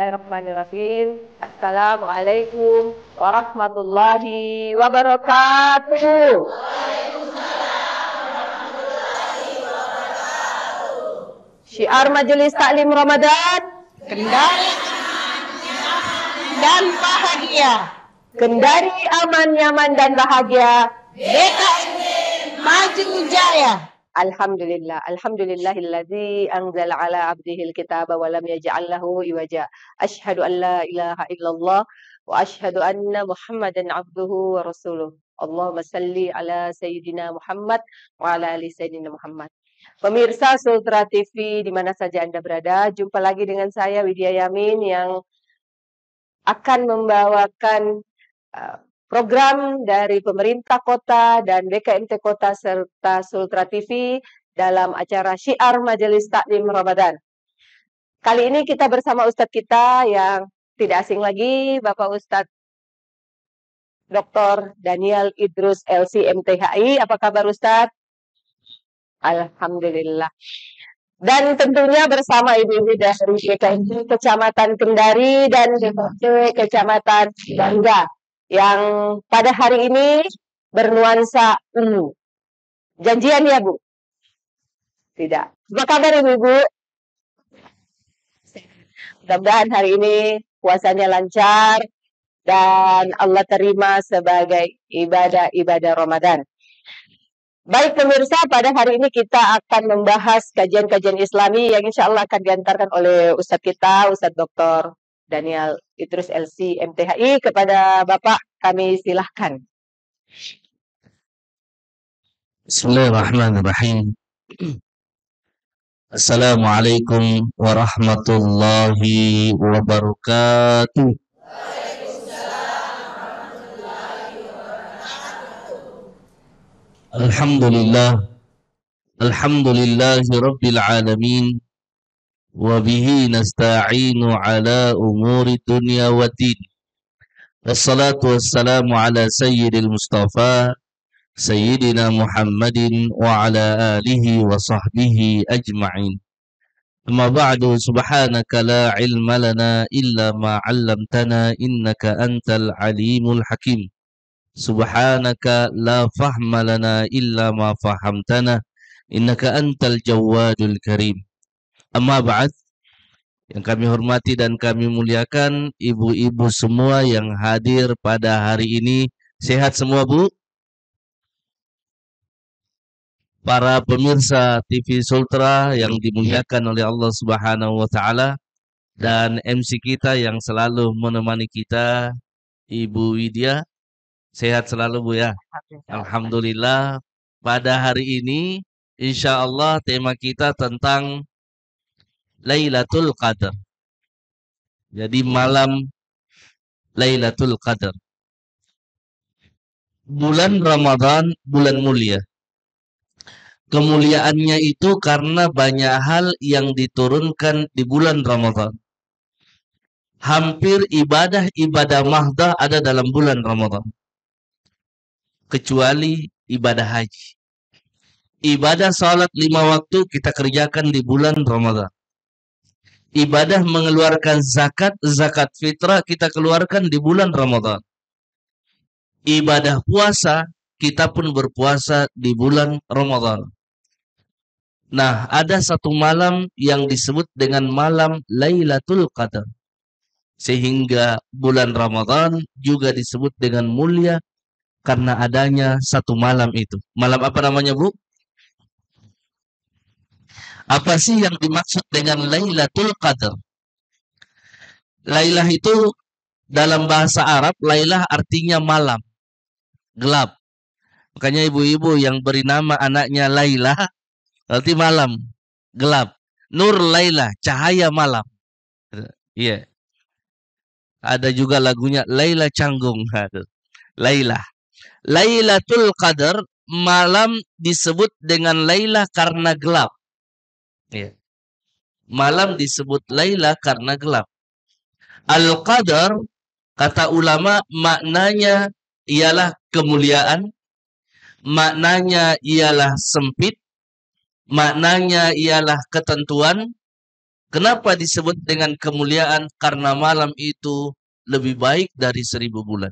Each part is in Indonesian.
Bismillahirrahmanirrahim. Assalamualaikum warahmatullahi wabarakatuh. Syiar Majelis Taklim Ramadan, kendari dan bahagia. Kendari aman, nyaman dan bahagia. BKMB maju jaya. Alhamdulillah, alhamdulillahilladzi anzala ala abdihil kitaba wa lam yaj'al lahu iwaja. Asyhadu an la ilaha illallah wa asyhadu anna Muhammadan abduhu wa rasuluh. Allahumma salli ala sayyidina Muhammad wa ala ali sayyidina Muhammad. Pemirsa Sultra TV di mana saja Anda berada, jumpa lagi dengan saya Widya Yamin yang akan membawakan program dari pemerintah kota dan BKMT kota serta Sultra TV dalam acara Syiar Majelis Taklim Ramadan. Kali ini kita bersama Ustadz kita yang tidak asing lagi, Bapak Ustadz Dr. Daniel Idrus LC MTHI. Apa kabar Ustadz? Alhamdulillah. Dan tentunya bersama ibu-ibu dari BKMT Kecamatan Kendari dan BKMT Kecamatan Bangga yang pada hari ini bernuansa ungu. Janjian ya Bu? Tidak. Apa kabar Ibu-ibu? Mudah-mudahan hari ini puasanya lancar dan Allah terima sebagai ibadah Ramadan. Baik pemirsa, pada hari ini kita akan membahas kajian-kajian Islami yang insya Allah akan diantarkan oleh Ustadz kita, Ustadz Dr. Daniel Idrus LC MTHI. Kepada Bapak kami silahkan. Bismillahirrahmanirrahim. Assalamualaikum warahmatullahi wabarakatuh. Alhamdulillah. Alhamdulillahi rabbil alamin. Wabihi nasta'inu ala umuri dunya wa din. Wassalatu wassalamu ala sayyidil mustafa Sayyidina Muhammadin wa ala alihi wa sahbihi ajma'in. Amma ba'du, subhanaka la ilma lana illa ma 'allamtana innaka antal alimul hakim. Subhanaka la fahma lana illa ma fahamtana innaka antal jawadul karim. Amma ba'd, yang kami hormati dan kami muliakan ibu-ibu semua yang hadir pada hari ini. Sehat semua Bu? Para pemirsa TV Sultra yang dimuliakan oleh Allah Subhanahu wa taala dan MC kita yang selalu menemani kita, Ibu Widya. Sehat selalu Bu ya. Alhamdulillah. Pada hari ini insya Allah tema kita tentang Lailatul Qadar. Jadi malam Lailatul Qadar. Bulan Ramadan, bulan mulia. Kemuliaannya itu karena banyak hal yang diturunkan di bulan Ramadan. Hampir ibadah mahdah ada dalam bulan Ramadan. Kecuali ibadah haji. Ibadah salat 5 waktu kita kerjakan di bulan Ramadan. Ibadah mengeluarkan zakat fitrah kita keluarkan di bulan Ramadan. Ibadah puasa kita pun berpuasa di bulan Ramadan. Nah, ada satu malam yang disebut dengan malam Lailatul Qadar. Sehingga bulan Ramadan juga disebut dengan mulia karena adanya satu malam itu. Malam apa namanya Bu? Apa sih yang dimaksud dengan Lailatul Qadar? Lailah itu dalam bahasa Arab, Lailah artinya malam, gelap. Makanya ibu-ibu yang beri nama anaknya Lailah, berarti malam, gelap. Nur Lailah, cahaya malam. Iya. Ada juga lagunya Laila Canggung. Lailah. Lailatul Qadar, malam disebut dengan Lailah karena gelap. Ya. Malam disebut Laila karena gelap. Al-Qadar, kata ulama, maknanya ialah kemuliaan, maknanya ialah sempit, maknanya ialah ketentuan, Kenapa disebut dengan kemuliaan? Karena malam itu lebih baik dari 1000 bulan.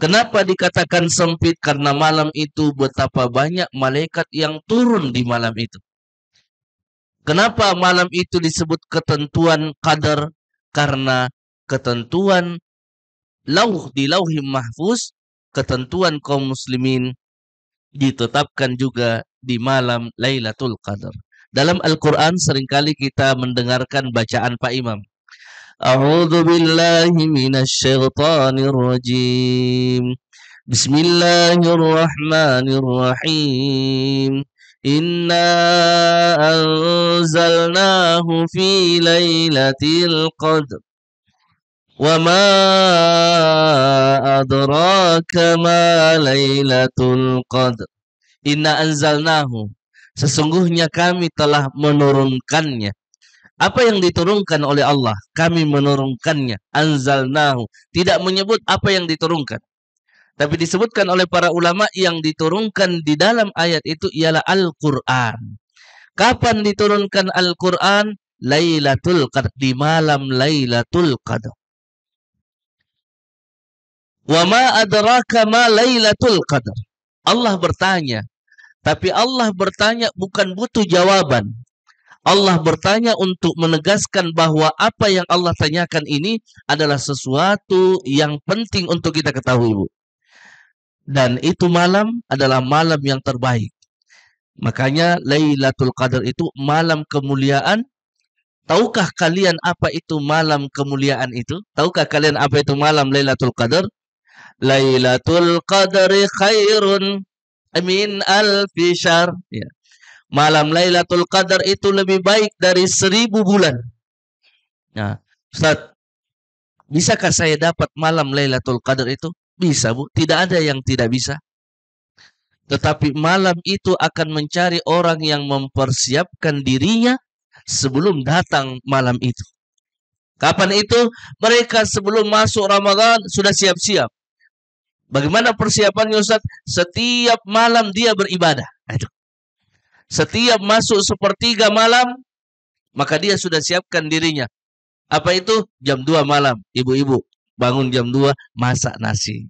Kenapa dikatakan sempit? Karena malam itu betapa banyak malaikat yang turun di malam itu. Kenapa malam itu disebut ketentuan qadar? Karena ketentuan di lauhim mahfuz, ketentuan kaum muslimin ditetapkan juga di malam Lailatul Qadar. Dalam Al-Quran seringkali kita mendengarkan bacaan Pak Imam. A'udzu billahi minasyaitonir rajim. Bismillahirrahmanirrahim. Inna anzalnahu fi lailatul qadr. Wa ma adraka ma lailatul qadr. Inna anzalnahu. Sesungguhnya kami telah menurunkannya. Apa yang diturunkan oleh Allah? Kami menurunkannya. Anzalnahu. Tidak menyebut apa yang diturunkan. Tapi disebutkan oleh para ulama yang diturunkan di dalam ayat itu ialah Al-Quran. Kapan diturunkan Al-Quran? Lailatul Qadar. Di malam Lailatul Qadar. Wa ma adraka ma Lailatul Qadar. Allah bertanya. Tapi Allah bertanya bukan butuh jawaban. Allah bertanya untuk menegaskan bahwa apa yang Allah tanyakan ini adalah sesuatu yang penting untuk kita ketahui, Bu. Dan itu malam adalah malam yang terbaik. Makanya Lailatul Qadar itu malam kemuliaan. Tahukah kalian apa itu malam kemuliaan itu? Tahukah kalian apa itu malam Lailatul Qadar? Lailatul Qadri khairun min alfi syahr. Ya. Malam Lailatul Qadar itu lebih baik dari 1000 bulan. Nah, Ustaz, bisakah saya dapat malam Lailatul Qadar itu? Bisa, Bu. Tidak ada yang tidak bisa. Tetapi malam itu akan mencari orang yang mempersiapkan dirinya sebelum datang malam itu. Kapan itu? Mereka sebelum masuk Ramadan sudah siap-siap. Bagaimana persiapannya, Ustaz? Setiap malam dia beribadah. Itu. Setiap masuk sepertiga malam, maka dia sudah siapkan dirinya. Apa itu? Jam 2 malam. Ibu-ibu bangun jam 2, masak nasi.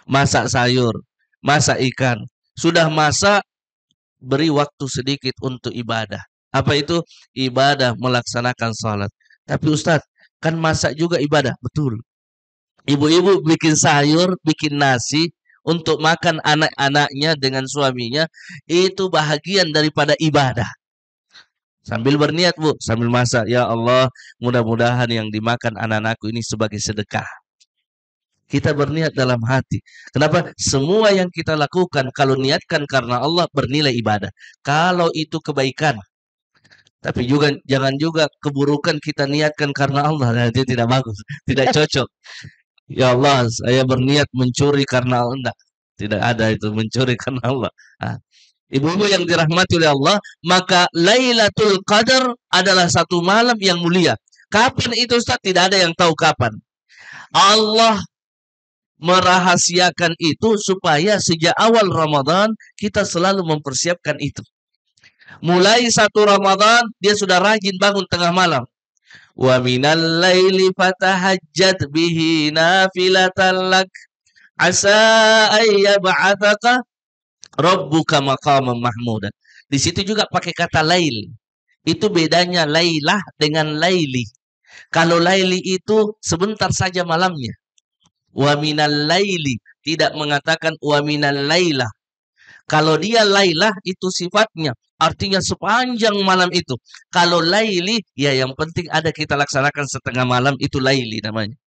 Masak sayur. Masak ikan. Sudah masak, beri waktu sedikit untuk ibadah. Apa itu? Ibadah melaksanakan salat. Tapi Ustaz, kan masak juga ibadah. Betul. Ibu-ibu bikin sayur, bikin nasi untuk makan anak-anaknya dengan suaminya, itu bahagian daripada ibadah. Sambil berniat, Bu, sambil masak, ya Allah, mudah-mudahan yang dimakan anak-anakku ini sebagai sedekah. Kita berniat dalam hati. Kenapa? Semua yang kita lakukan kalau niatkan karena Allah bernilai ibadah. Kalau itu kebaikan. Tapi juga jangan juga keburukan kita niatkan karena Allah. Nah, itu tidak bagus, tidak cocok. Ya Allah, saya berniat mencuri karena Allah. Enggak. Tidak ada itu mencuri karena Allah. Nah, ibu-ibu yang dirahmati oleh Allah, maka Lailatul Qadar adalah satu malam yang mulia. Kapan itu, Ustaz? Tidak ada yang tahu kapan. Allah merahasiakan itu supaya sejak awal Ramadan kita selalu mempersiapkan itu. Mulai 1 Ramadan dia sudah rajin bangun tengah malam. Wa minal laili fatahajjat bihi nafilatan lak asa ayyab'atsaka rabbuka maqaman mahmuda. Di situ juga pakai kata lail. Itu bedanya lailah dengan laili. Kalau laili itu sebentar saja malamnya. Wa minal laili tidak mengatakan wa minal lailah. Kalau dia lailah itu sifatnya, artinya sepanjang malam itu. Kalau laili, ya yang penting ada kita laksanakan setengah malam, itu laili namanya.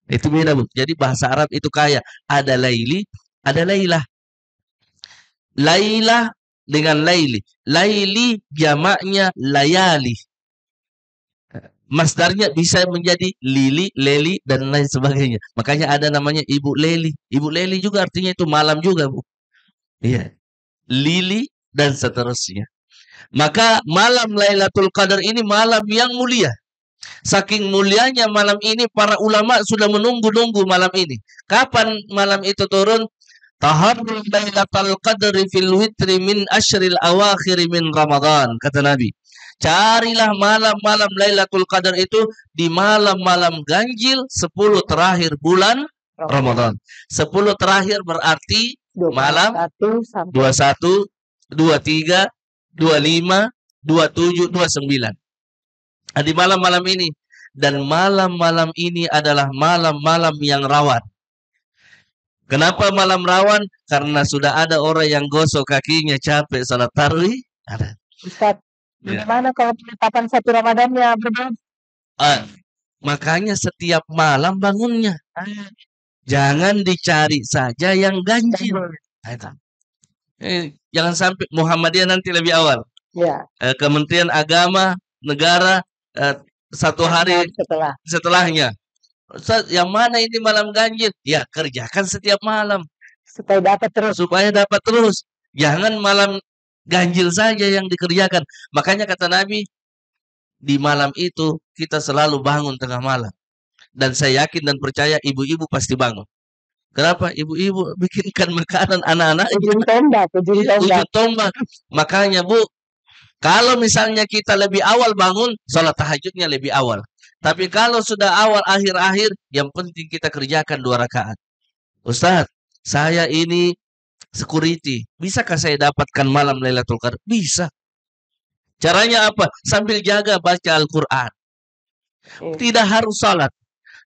Itu beda, Bu. Jadi bahasa Arab itu kaya. Ada laili, ada lailah. Lailah dengan laili. Laili jamaknya layali. Masdarnya bisa menjadi lili, leli, dan lain sebagainya. Makanya ada namanya Ibu Leli. Ibu Leli juga artinya itu malam juga, Bu. Iya. Lili dan seterusnya. Maka malam Lailatul Qadar ini malam yang mulia. Saking mulianya malam ini, para ulama sudah menunggu-nunggu malam ini. Kapan malam itu turun? Taharrul Lailatul Qadri fil witri min ashril awakhir min Ramadan, kata Nabi. Carilah malam-malam Lailatul Qadar itu di malam-malam ganjil 10 terakhir bulan Ramadan. 10 terakhir berarti malam 21, 23, 25, 27, 29. Di malam-malam ini. Dan malam-malam ini adalah malam-malam yang rawan. Kenapa malam rawan? Karena sudah ada orang yang gosok kakinya capek salat tarawih. Ada. Ustaz, bagaimana kalau penetapan 1 Ramadannya berbeda? Makanya setiap malam bangunnya. Jangan dicari saja yang ganjil. Jangan sampai Muhammadiyah nanti lebih awal. Ya. Kementerian Agama negara 1 hari setelahnya. Ustaz, yang mana ini malam ganjil? Ya, kerjakan setiap malam. Supaya dapat terus. Jangan malam ganjil saja yang dikerjakan. Makanya kata Nabi, di malam itu kita selalu bangun tengah malam. Dan saya yakin dan percaya ibu-ibu pasti bangun. Kenapa? Ibu-ibu bikinkan makanan anak-anak. Ujung tombak. Makanya Bu, kalau misalnya kita lebih awal bangun, sholat tahajudnya lebih awal. Tapi kalau sudah awal akhir-akhir, yang penting kita kerjakan 2 rakaat. Ustaz, saya ini security. Bisakah saya dapatkan malam Lailatul Qadar? Bisa. Caranya apa? Sambil jaga baca Al-Quran. Tidak harus salat.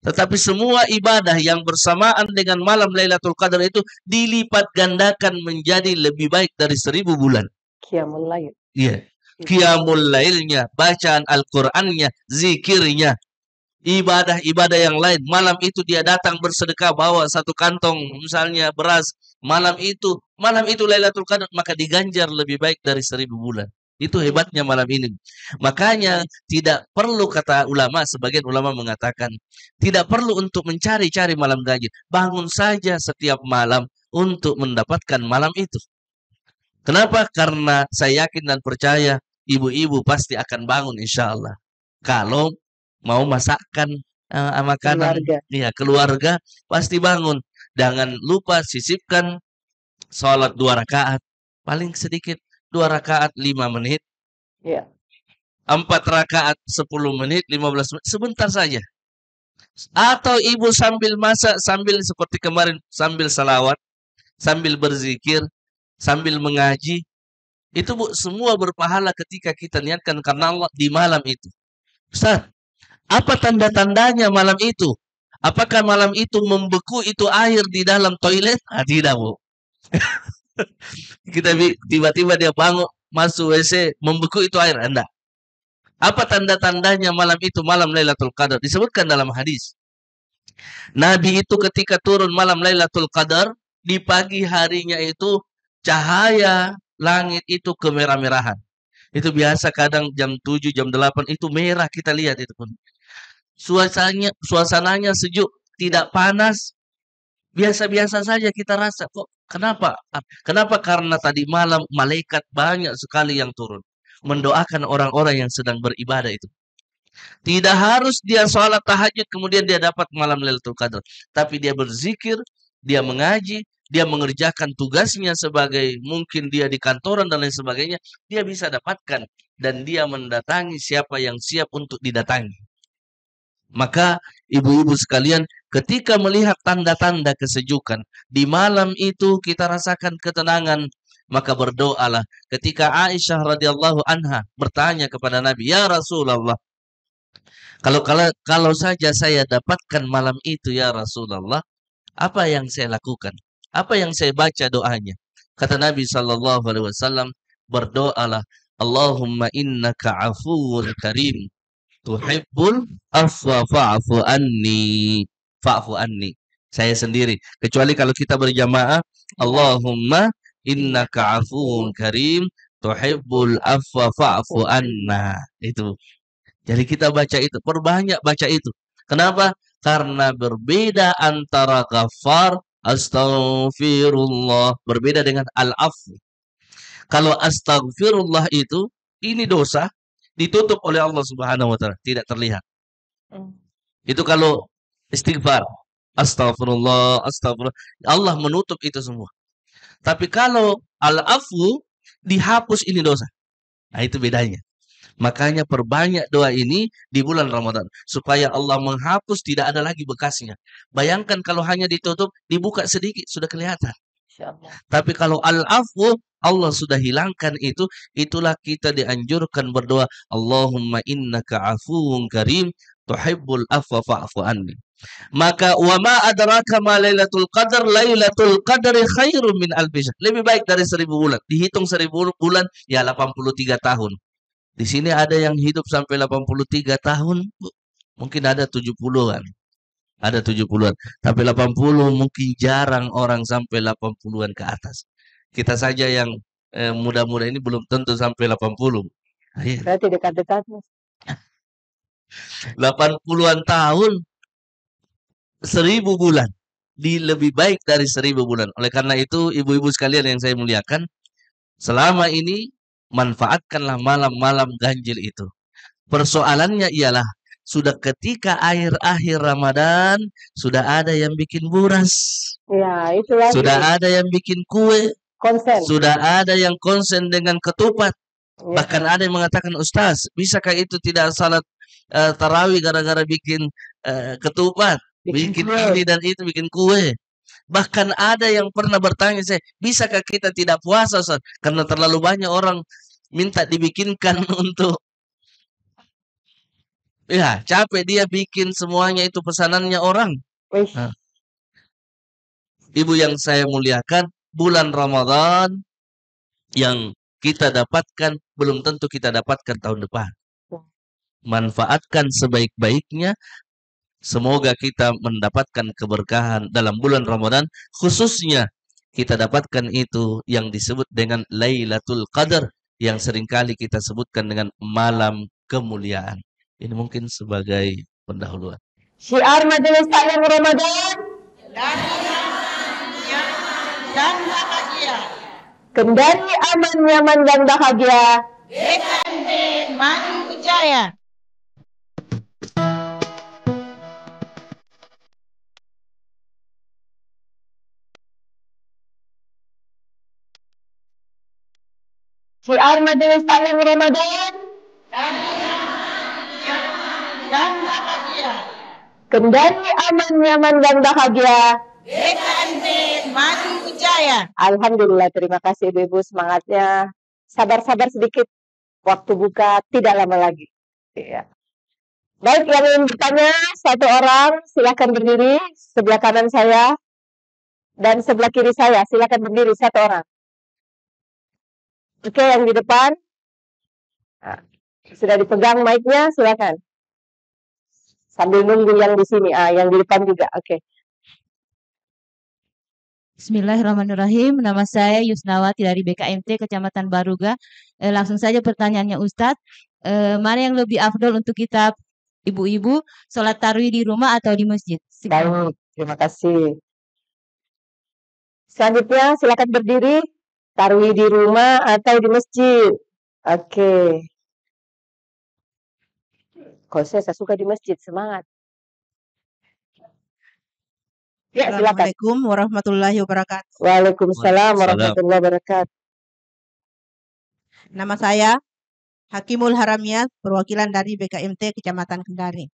Tetapi semua ibadah yang bersamaan dengan malam Lailatul Qadar itu dilipat gandakan menjadi lebih baik dari 1000 bulan. Qiyamul Lail. Iya. Qiyamul Lailnya, bacaan Al-Qur'annya, zikirnya, ibadah-ibadah yang lain. Malam itu dia datang bersedekah bawa 1 kantong misalnya beras. Malam itu Lailatul Qadar, maka diganjar lebih baik dari 1000 bulan. Itu hebatnya malam ini. Makanya tidak perlu, kata ulama, sebagian ulama mengatakan, tidak perlu untuk mencari-cari malam ganjil. Bangun saja setiap malam untuk mendapatkan malam itu. Kenapa? Karena saya yakin dan percaya ibu-ibu pasti akan bangun insya Allah. Kalau mau masakkan makanan, keluarga pasti bangun. Jangan lupa sisipkan sholat 2 rakaat. Paling sedikit 2 rakaat 5 menit. 4 rakaat 10 menit, 15 menit. Sebentar saja. Atau ibu sambil masak, sambil seperti kemarin, sambil salawat, sambil berzikir, sambil mengaji. Itu Bu, semua berpahala ketika kita niatkan karena Allah di malam itu. Ustaz, apa tanda-tandanya malam itu? Apakah malam itu membeku itu air di dalam toilet? Tidak Bu. Kita tiba-tiba dia bangun, masuk WC, membeku itu air. Enggak. Apa tanda-tandanya malam itu, malam Lailatul Qadar? Disebutkan dalam hadis. Nabi itu ketika turun malam Lailatul Qadar, di pagi harinya itu cahaya langit itu kemerah-merahan. Itu biasa kadang jam 7, jam 8 itu merah kita lihat itu pun. Suasananya sejuk, tidak panas. Biasa-biasa saja kita rasa. Kok kenapa? Kenapa? Karena tadi malam malaikat banyak sekali yang turun mendoakan orang-orang yang sedang beribadah itu. Tidak harus dia sholat tahajud kemudian dia dapat malam Lailatul Qadar, tapi dia berzikir, dia mengaji, dia mengerjakan tugasnya sebagai mungkin dia di kantoran dan lain sebagainya, dia bisa dapatkan dan dia mendatangi siapa yang siap untuk didatangi. Maka ibu-ibu sekalian, ketika melihat tanda-tanda kesejukan, di malam itu kita rasakan ketenangan, maka berdoalah. Ketika Aisyah radhiyallahu anha bertanya kepada Nabi, "Ya Rasulullah, kalau saja saya dapatkan malam itu ya Rasulullah, apa yang saya lakukan? Apa yang saya baca doanya?" Kata Nabi sallallahu alaihi wasallam, berdoalah, "Allahumma innaka afuwun karim, tuhibbul afwa fa'fu anni." Fa'fu anni. Saya sendiri. Kecuali kalau kita berjamaah, Allahumma innaka afuwun karim, tuhibbul afwa fa'fu anna. Itu. Jadi kita baca itu, perbanyak baca itu. Kenapa? Karena berbeda antara ghafar, astaghfirullah, berbeda dengan al-afu. Kalau astaghfirullah itu, ini dosa, ditutup oleh Allah Subhanahu wa taala, tidak terlihat. Itu kalau istighfar, astagfirullah, astagfirullah, Allah menutup itu semua. Tapi kalau al-afu, dihapus ini dosa. Nah, itu bedanya. Makanya perbanyak doa ini di bulan Ramadan. Supaya Allah menghapus, tidak ada lagi bekasnya. Bayangkan kalau hanya ditutup, dibuka sedikit, sudah kelihatan. Insyaallah. Tapi kalau al-afu, Allah sudah hilangkan itu. Itulah kita dianjurkan berdoa. Allahumma innaka afuwun karim, tuhibbul afwa fa'fu anni. Maka wa ma adraka ma lailatul qadar, lailatul qadri khairum min alfi syahr. Lebih baik dari 1000 bulan. Dihitung 1000 bulan ya 83 tahun. Di sini ada yang hidup sampai 83 tahun, Bu. Mungkin ada 70-an. Ada 70-an. Tapi 80 mungkin jarang orang sampai 80-an ke atas. Kita saja yang muda-muda ini belum tentu sampai 80. Iya. Berarti dekat-dekat, Mas. 80-an tahun 1000 bulan. Lebih baik dari 1000 bulan. Oleh karena itu, ibu-ibu sekalian yang saya muliakan, selama ini manfaatkanlah malam-malam ganjil itu. Persoalannya ialah sudah ketika akhir Ramadan, sudah ada yang bikin buras. Ya, itu lagi. Sudah ada yang bikin kue. Konsen. Sudah ada yang konsen dengan ketupat. Ya. Bahkan ada yang mengatakan, Ustaz, bisakah itu tidak salat tarawih gara-gara bikin ketupat? Bikin ini dan itu, bikin kue. Bahkan ada yang pernah bertanya saya, bisakah kita tidak puasa, Ustaz? Karena terlalu banyak orang minta dibikinkan untuk ya, capek dia bikin semuanya itu pesanannya orang. Nah, ibu yang saya muliakan, bulan Ramadan yang kita dapatkan belum tentu kita dapatkan tahun depan. Manfaatkan sebaik-baiknya. Semoga kita mendapatkan keberkahan dalam bulan Ramadan. Khususnya kita dapatkan itu yang disebut dengan Lailatul Qadar, yang seringkali kita sebutkan dengan malam kemuliaan. Ini mungkin sebagai pendahuluan. Syiar Majelis Taklim Ramadan. Dan bahagia. Kendari aman, nyaman, dan bahagia. BKMT Maju Jaya. Syiar Majelis Taklim Ramadan. Dan bahagia. Kendari aman, nyaman, dan bahagia. BKMT Maju Jaya. Alhamdulillah, terima kasih Ibu-ibu, semangatnya. Sabar-sabar sedikit, waktu buka tidak lama lagi. Ya. Baik, yang ingin bertanya satu orang, silakan berdiri sebelah kanan saya dan sebelah kiri saya, silakan berdiri satu orang. Oke, yang di depan nah, sudah dipegang mic-nya, silakan. Sambil nunggu yang di sini, yang di depan juga. Oke. Bismillahirrahmanirrahim. Nama saya Yusnawati dari BKMT Kecamatan Baruga. Langsung saja pertanyaannya Ustadz. Mana yang lebih afdol untuk kita ibu-ibu, sholat tarawih di rumah atau di masjid? Baik, terima kasih. Selanjutnya silakan berdiri. Tarawih di rumah atau di masjid? Oke. Kalau saya suka di masjid, semangat. Ya, silakan. Assalamualaikum warahmatullahi wabarakatuh. Waalaikumsalam warahmatullahi wabarakatuh. Nama saya Hakimul Haramiah, perwakilan dari BKMT Kecamatan Kendari.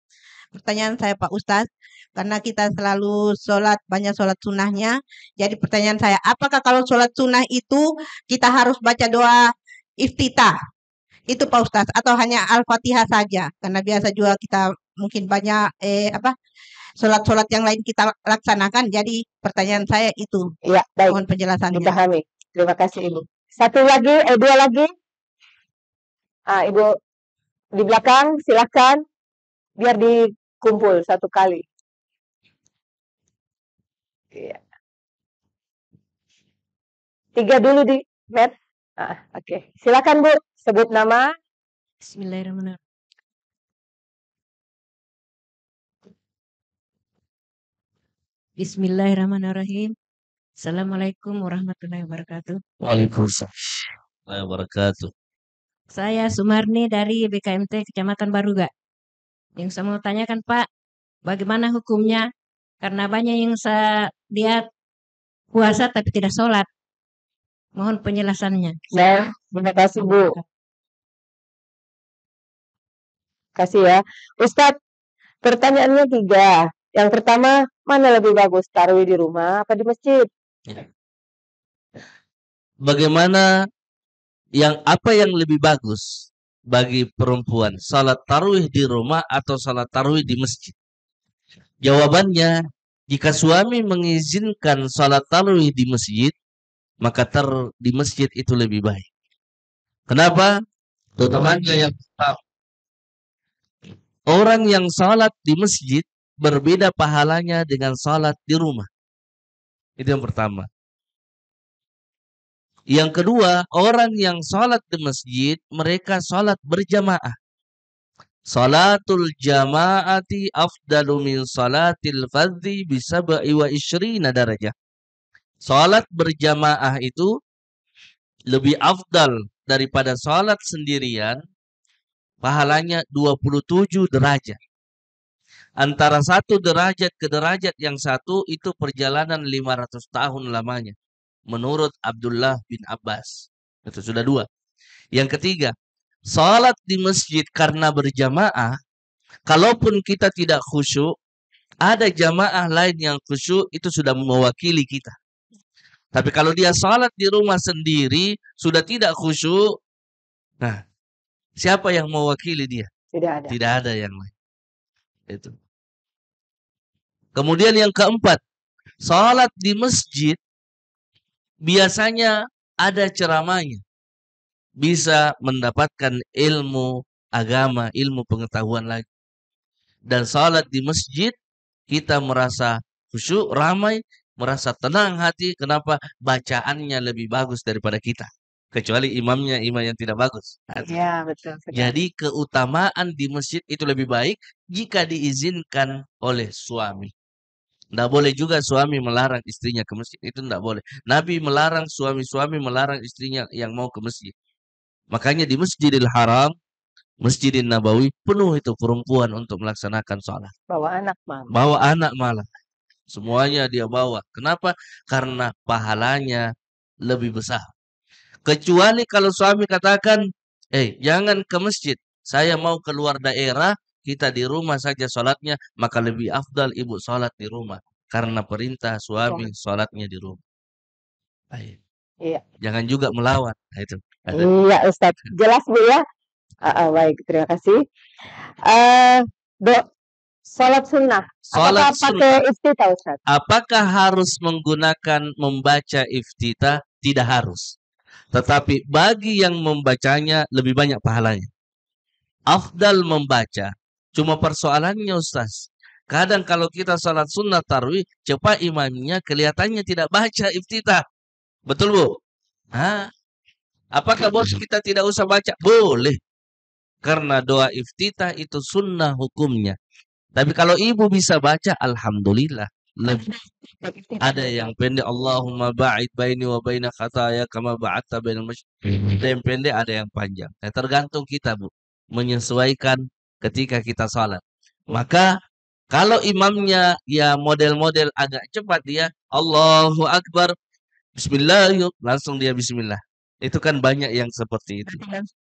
Pertanyaan saya Pak Ustadz, karena kita selalu banyak sholat sunnahnya, jadi pertanyaan saya, apakah kalau sholat sunnah itu kita harus baca doa iftitah? Itu Pak Ustadz, atau hanya Al-Fatihah saja? Karena biasa juga kita mungkin banyak sholat-sholat yang lain kita laksanakan. Jadi pertanyaan saya itu. Ya, baik. Mohon penjelasannya. Dipahami. Terima kasih Ibu. Satu lagi, dua lagi. Ibu di belakang, silakan. Biar dikumpul satu kali. Ya. 3 dulu di Matt. Oke. Silakan Bu, sebut nama. Bismillahirrahmanirrahim. Bismillahirrahmanirrahim. Assalamualaikum warahmatullahi wabarakatuh. Waalaikumsalam warahmatullahi wabarakatuh. Saya Sumarni dari BKMT Kecamatan Baruga. Yang saya mau tanyakan Pak, bagaimana hukumnya? Karena banyak yang dia puasa tapi tidak sholat. Mohon penjelasannya. Nah, terima kasih Bu. kasih ya. Ustadz, pertanyaannya 3. Yang pertama, mana lebih bagus, tarawih di rumah apa di masjid? Bagaimana apa yang lebih bagus bagi perempuan, salat tarawih di rumah atau salat tarawih di masjid? Jawabannya, jika suami mengizinkan salat tarawih di masjid, maka di masjid itu lebih baik. Kenapa? Terutamanya yang pertama, orang yang salat di masjid berbeda pahalanya dengan salat di rumah. Itu yang pertama. Yang kedua, orang yang salat di masjid, mereka salat berjamaah. Salatul jama'ati afdalu min salatil fardhi bisab'i wa isyrina darajah. Salat berjamaah itu lebih afdal daripada salat sendirian, pahalanya 27 derajat. Antara satu derajat ke derajat yang satu itu perjalanan 500 tahun lamanya. Menurut Abdullah bin Abbas. Itu sudah 2. Yang ketiga, salat di masjid karena berjamaah, kalaupun kita tidak khusyuk, ada jamaah lain yang khusyuk, itu sudah mewakili kita. Tapi kalau dia salat di rumah sendiri, sudah tidak khusyuk, nah, siapa yang mewakili dia? Tidak ada. Tidak ada yang lain. Itu. Kemudian yang keempat, salat di masjid biasanya ada ceramahnya. Bisa mendapatkan ilmu agama, ilmu pengetahuan lagi. Dan salat di masjid, kita merasa khusyuk, ramai, merasa tenang hati. Kenapa? Bacaannya lebih bagus daripada kita. Kecuali imamnya imam yang tidak bagus. Iya, betul. Jadi keutamaan di masjid itu lebih baik jika diizinkan oleh suami. Tidak boleh juga suami melarang istrinya ke masjid. Itu tidak boleh. Nabi melarang suami-suami melarang istrinya yang mau ke masjid. Makanya di Masjidil Haram, Masjidil Nabawi, penuh itu perempuan untuk melaksanakan sholat. Bawa anak malah. Bawa anak malah. Semuanya dia bawa. Kenapa? Karena pahalanya lebih besar. Kecuali kalau suami katakan, jangan ke masjid. Saya mau keluar daerah, kita di rumah saja sholatnya, maka lebih afdal ibu sholat di rumah. Karena perintah suami sholatnya di rumah. Baik. Iya. Jangan juga melawan. Itu. Iya, Ustaz. Jelas, Bu ya? Baik, terima kasih. Salat sunnah. Apakah pakai iftitah, Ustaz? Apakah harus membaca iftitah? Tidak harus. Tetapi bagi yang membacanya lebih banyak pahalanya. Afdal membaca. Cuma persoalannya, Ustaz, kadang kalau kita salat sunnah tarawih, cepat imamnya kelihatannya tidak baca iftitah. Betul, Bu? Apakah bos kita tidak usah baca? Boleh. Karena doa iftitah itu sunnah hukumnya. Tapi kalau ibu bisa baca, alhamdulillah. Ada yang pendek, Allahumma ba'id baini wa baina khataya kama ba'adta bainal masyriqi. Ada yang pendek, ada yang panjang. Tergantung kita, Bu. Menyesuaikan ketika kita salat. Maka kalau imamnya ya model-model agak cepat, dia Allahu Akbar, Bismillah, langsung dia Bismillah. Itu kan banyak yang seperti itu.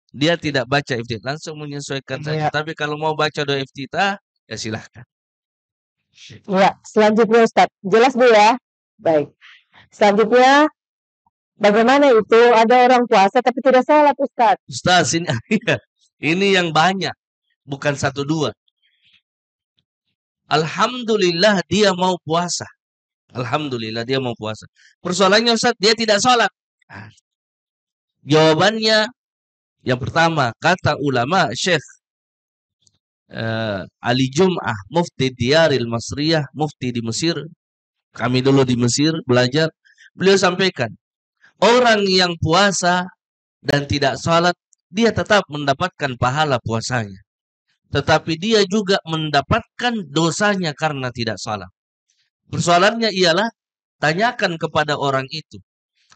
Dia tidak baca iftitah, langsung menyesuaikan saja. Tapi kalau mau baca doa iftitah, ya silahkan. Ya, selanjutnya Ustaz. Jelas, Bu ya? Baik. Selanjutnya, bagaimana itu ada orang puasa tapi tidak salat, Ustaz? Ustaz, ini yang banyak. Bukan 1, 2. Alhamdulillah dia mau puasa. Alhamdulillah dia mau puasa. Persoalannya, Ustaz, dia tidak salat. Jawabannya, yang pertama, kata ulama Syekh Ali Jum'ah, mufti Diyaril Masriyah, mufti di Mesir. Kami dulu di Mesir belajar. Beliau sampaikan, orang yang puasa dan tidak salat, dia tetap mendapatkan pahala puasanya. Tetapi dia juga mendapatkan dosanya karena tidak salat. Persoalannya ialah, tanyakan kepada orang itu,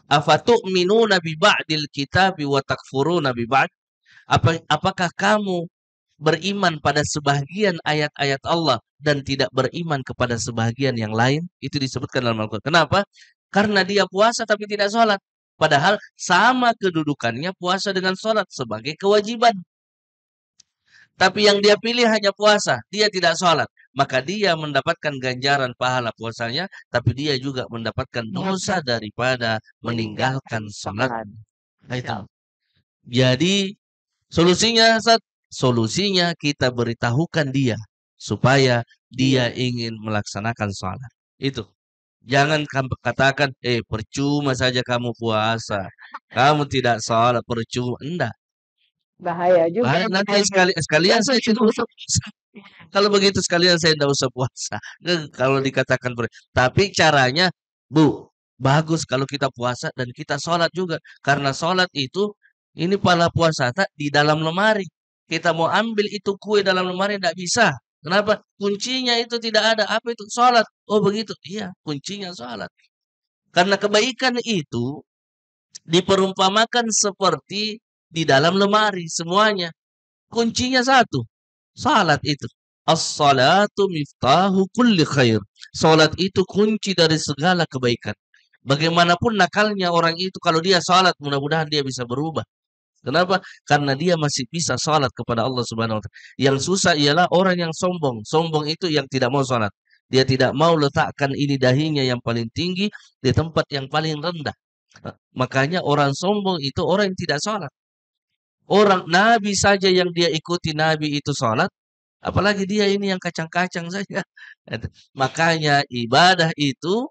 afatu'minuna bi ba'dil kitabi wa takfuruna bi ba'd? Apakah kamu beriman pada sebahagian ayat-ayat Allah dan tidak beriman kepada sebahagian yang lain? Itu disebutkan dalam Al-Quran. Kenapa? Karena dia puasa tapi tidak sholat. Padahal sama kedudukannya puasa dengan sholat sebagai kewajiban. Tapi yang dia pilih hanya puasa, dia tidak sholat. Maka dia mendapatkan ganjaran pahala puasanya, tapi dia juga mendapatkan dosa daripada meninggalkan sholat. Nah, itu. Jadi solusinya kita beritahukan dia supaya dia ingin melaksanakan sholat. Itu. Jangan katakan, percuma saja kamu puasa, kamu tidak sholat, percuma. Enggak. Bahaya juga. Nanti sekalian saya tidak usah puasa. Kalau begitu sekalian saya tidak usah puasa. Kalau dikatakan tapi caranya, Bu, bagus kalau kita puasa dan kita sholat juga. Karena sholat itu, ini pahala puasa di dalam lemari. Kita mau ambil itu kue dalam lemari tidak bisa. Kenapa? Kuncinya itu tidak ada. Apa itu? Sholat. Oh begitu. Iya, kuncinya sholat. Karena kebaikan itu diperumpamakan seperti di dalam lemari semuanya. Kuncinya satu, salat itu. As-salatu miftahu kulli khair. Salat itu kunci dari segala kebaikan. Bagaimanapun nakalnya orang itu, kalau dia salat, mudah-mudahan dia bisa berubah. Kenapa? Karena dia masih bisa salat kepada Allah Subhanahu wa taala. Yang susah ialah orang yang sombong. Sombong itu yang tidak mau salat. Dia tidak mau letakkan ini dahinya yang paling tinggi di tempat yang paling rendah. Makanya orang sombong itu orang yang tidak salat. Orang Nabi saja yang dia ikuti Nabi itu salat, apalagi dia ini yang kacang-kacang saja. Makanya ibadah itu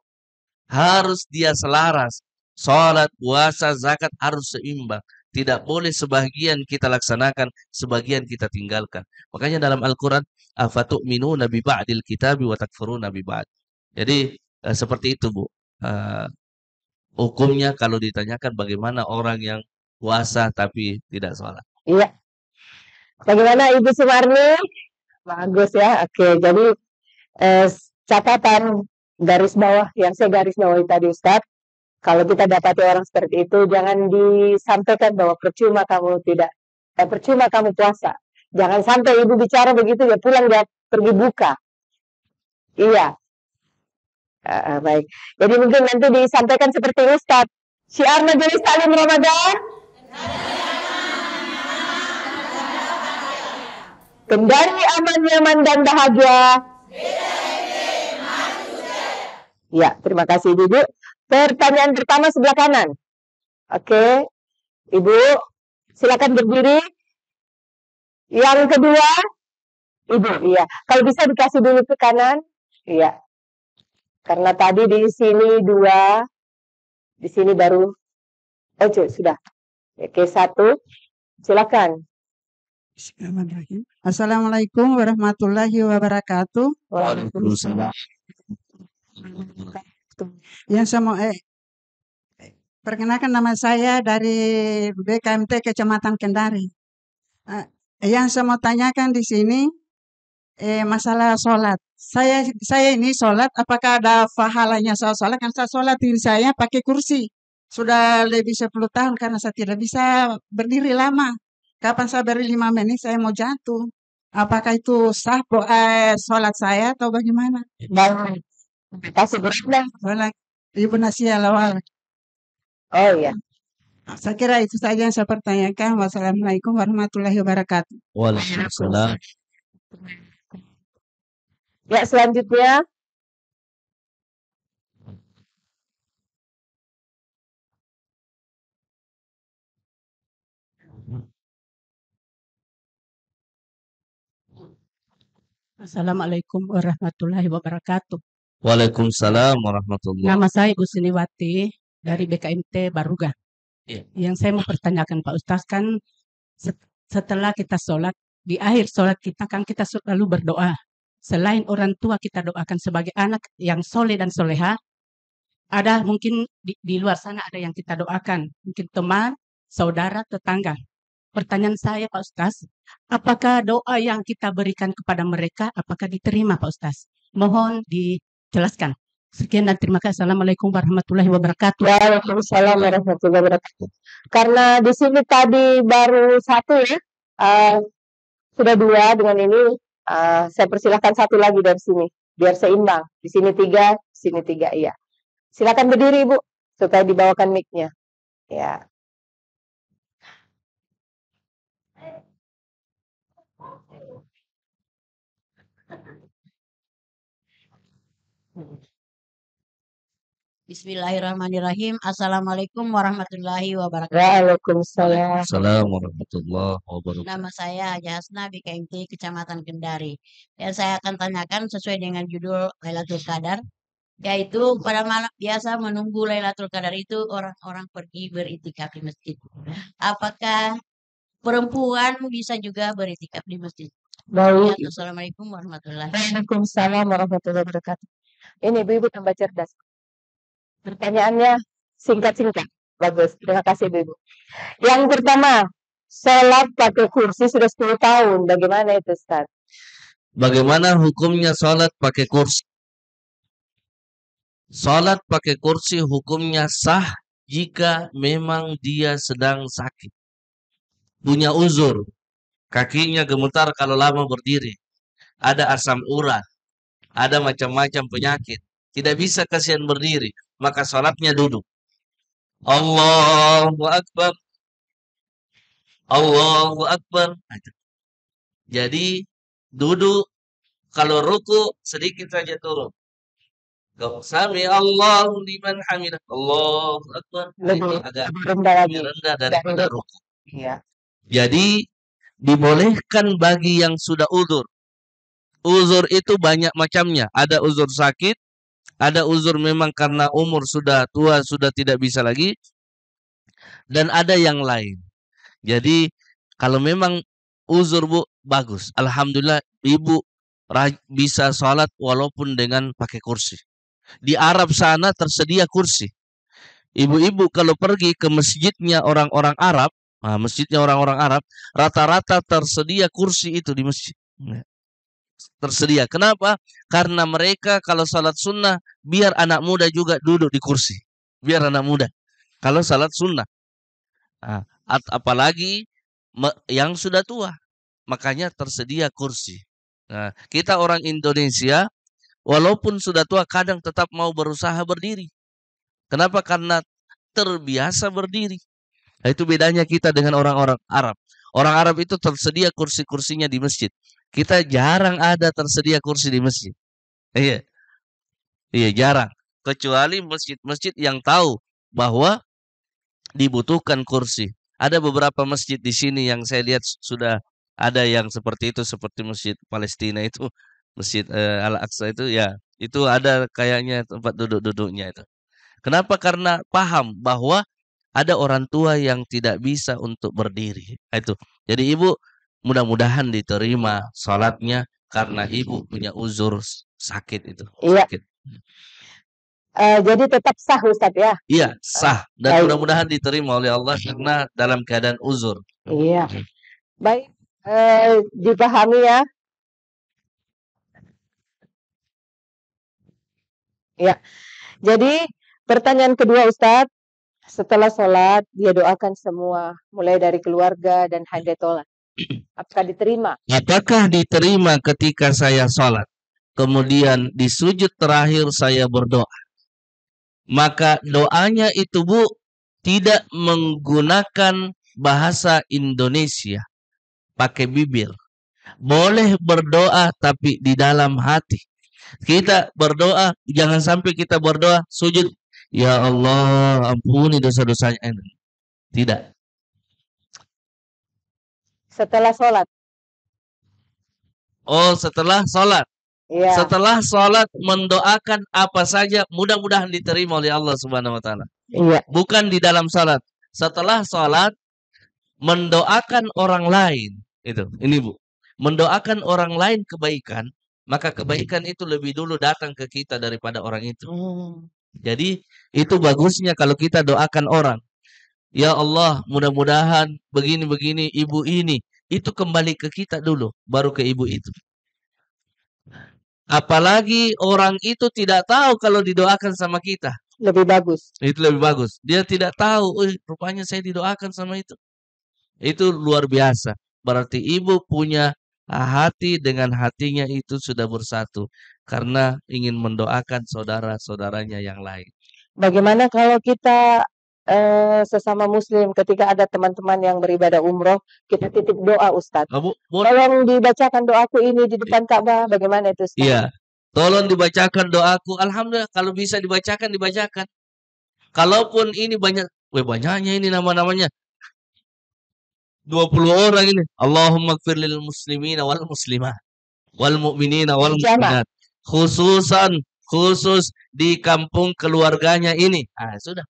harus dia selaras. Salat, puasa, zakat harus seimbang. Tidak boleh sebagian kita laksanakan, sebagian kita tinggalkan. Makanya dalam Al-Quran, afatu'minuna bi ba'dil kitabi wa takfuruna bi ba'd. Jadi seperti itu, Bu. Hukumnya kalau ditanyakan bagaimana orang yang puasa tapi tidak sholat. Iya. Bagaimana Ibu Sumarni? Bagus ya. Oke, jadi catatan garis bawah yang saya garis bawahi tadi Ustadz. Kalau kita dapati orang seperti itu, jangan disampaikan bahwa percuma kamu percuma kamu puasa. Jangan sampai Ibu bicara begitu, ya pulang dia pergi buka. Iya. Baik. Jadi mungkin nanti disampaikan seperti Ustadz. Syiar Majelis Taklim Ramadan. Kendari aman, nyaman, dan bahagia. Ya, terima kasih Ibu. Pertanyaan pertama sebelah kanan. Oke, Ibu, silakan berdiri. Yang kedua, Ibu, iya. Kalau bisa dikasih dulu ke kanan, iya. Karena tadi di sini 2, di sini baru, sudah. Oke, 1, silakan. Bismillahirrahmanirrahim. Assalamualaikum warahmatullahi wabarakatuh. Waalaikumsalam. Yang saya mau perkenalkan, nama saya dari BKMT Kecamatan Kendari. Yang saya mau tanyakan di sini masalah sholat. Saya ini sholat, apakah ada pahalanya saya sholat? Kan saya sholat diri saya pakai kursi. Sudah lebih 10 tahun karena saya tidak bisa berdiri lama. Kapan saya beri 5 menit saya mau jatuh. Apakah itu sah sholat saya atau bagaimana? Baik. Kasih berat. Sholat Ibu Nasia Lawal. Oh iya. Saya kira itu saja yang saya pertanyakan. Wassalamualaikum warahmatullahi wabarakatuh. Waalaikumsalam. Ya, selanjutnya. Assalamualaikum warahmatullahi wabarakatuh. Waalaikumsalam warahmatullahi. Nama saya Ibu Siniwati dari BKMT Baruga. Iya. Yang saya mau pertanyakan Pak Ustaz, kan setelah kita sholat, di akhir sholat kita kan kita selalu berdoa. Selain orang tua kita doakan sebagai anak yang soleh dan soleha, ada mungkin di luar sana ada yang kita doakan. Mungkin teman, saudara, tetangga. Pertanyaan saya Pak Ustaz, apakah doa yang kita berikan kepada mereka, apakah diterima Pak Ustaz? Mohon dijelaskan. Sekian dan terima kasih. Assalamualaikum warahmatullahi wabarakatuh. Waalaikumsalam warahmatullahi wabarakatuh. Karena di sini tadi baru 1 ya, sudah 2 dengan ini. Saya persilahkan 1 lagi dari sini, biar seimbang. Di sini 3, di sini 3, iya. Silakan berdiri Ibu, supaya dibawakan mic-nya. Ya. Bismillahirrahmanirrahim. Assalamualaikum warahmatullahi wabarakatuh. Waalaikumsalam. Assalamualaikum warahmatullahi wabarakatuh. Nama saya Haja Hasna, BKMT Kecamatan Kendari. Yang saya akan tanyakan sesuai dengan judul Lailatul Qadar, yaitu pada malam biasa menunggu Lailatul Qadar itu orang-orang pergi beritikaf di masjid. Apakah perempuan bisa juga beritikaf di masjid? Baik. Assalamualaikum warahmatullahi wabarakatuh. Waalaikumsalam warahmatullahi wabarakatuh. Ini ibu-ibu tambah cerdas. Pertanyaannya singkat-singkat. Bagus. Terima kasih ibu-ibu. Yang pertama, sholat pakai kursi sudah 10 tahun. Bagaimana itu, Ustaz? Bagaimana hukumnya sholat pakai kursi? Sholat pakai kursi hukumnya sah jika memang dia sedang sakit. Punya uzur. Kakinya gemetar kalau lama berdiri. Ada asam urat. Ada macam-macam penyakit. Tidak bisa kasihan berdiri. Maka sholatnya duduk. Allahu Akbar. Allahu Akbar. Jadi duduk. Kalau ruku sedikit saja turun. Sami Allahu liman hamidah. Allahu Akbar. Itu agak rendah lagi. lebih rendah daripada ruku. Ya. Jadi dibolehkan bagi yang sudah uzur. Uzur itu banyak macamnya. Ada uzur sakit, ada uzur memang karena umur sudah tua, sudah tidak bisa lagi, dan ada yang lain. Jadi kalau memang uzur Bu, bagus. Alhamdulillah ibu bisa sholat walaupun dengan pakai kursi. Di Arab sana tersedia kursi. Ibu-ibu kalau pergi ke masjidnya orang-orang Arab, masjidnya orang-orang Arab, rata-rata tersedia kursi itu di masjid. Tersedia. Kenapa? Karena mereka kalau salat sunnah, biar anak muda juga duduk di kursi. Biar anak muda. Kalau salat sunnah. Apalagi yang sudah tua. Makanya tersedia kursi. Nah, kita orang Indonesia, walaupun sudah tua, kadang tetap mau berusaha berdiri. Kenapa? Karena terbiasa berdiri. Nah, itu bedanya kita dengan orang-orang Arab. Orang Arab itu tersedia kursi-kursinya di masjid. Kita jarang ada tersedia kursi di masjid. Iya. Iya, jarang. Kecuali masjid-masjid yang tahu bahwa dibutuhkan kursi. Ada beberapa masjid di sini yang saya lihat sudah ada yang seperti itu, seperti masjid Palestina itu, masjid Al-Aqsa itu, ya, itu ada kayaknya tempat duduk-duduknya itu. Kenapa? Karena paham bahwa ada orang tua yang tidak bisa untuk berdiri. Itu. Jadi ibu mudah-mudahan diterima sholatnya karena ibu punya uzur sakit itu. Iya. Sakit. Jadi tetap sah Ustaz ya? Iya, sah. Dan mudah-mudahan diterima oleh Allah karena dalam keadaan uzur. Iya. Baik, dipahami ya. Ya. Jadi pertanyaan kedua Ustadz, setelah sholat dia doakan semua, mulai dari keluarga dan haidatolah. Apakah diterima? Apakah diterima ketika saya sholat? Kemudian di sujud terakhir saya berdoa. Maka doanya itu Bu, tidak menggunakan bahasa Indonesia. Pakai bibir. Boleh berdoa tapi di dalam hati. Kita berdoa, jangan sampai kita berdoa sujud, ya Allah ampuni dosa-dosanya. Tidak. Setelah sholat. Oh, setelah sholat. Ya. Setelah sholat mendoakan apa saja, mudah-mudahan diterima oleh Allah Subhanahu Wa Taala. Iya. Bukan di dalam sholat. Setelah sholat mendoakan orang lain. Itu, ini Bu. Mendoakan orang lain kebaikan. Maka kebaikan itu lebih dulu datang ke kita daripada orang itu. Jadi itu bagusnya kalau kita doakan orang. Ya Allah, mudah-mudahan begini-begini ibu ini. Itu kembali ke kita dulu, baru ke ibu itu. Apalagi orang itu tidak tahu kalau didoakan sama kita. Lebih bagus. Itu lebih bagus. Dia tidak tahu, rupanya saya didoakan sama itu. Itu luar biasa. Berarti ibu punya hati dengan hatinya itu sudah bersatu karena ingin mendoakan saudara-saudaranya yang lain. Bagaimana kalau kita sesama muslim ketika ada teman-teman yang beribadah umroh, kita titip doa Ustadz. Bu, Tolong dibacakan doaku ini di depan Ka'bah, bagaimana itu Ustadz? iya, tolong dibacakan doaku. Alhamdulillah, kalau bisa dibacakan, dibacakan. Kalaupun ini banyak, banyaknya ini nama-namanya. 20 orang ini. Allahumma gfir lil muslimina wal muslimat wal mu'minina wal mu'minat. Khusus di kampung keluarganya ini. Sudah.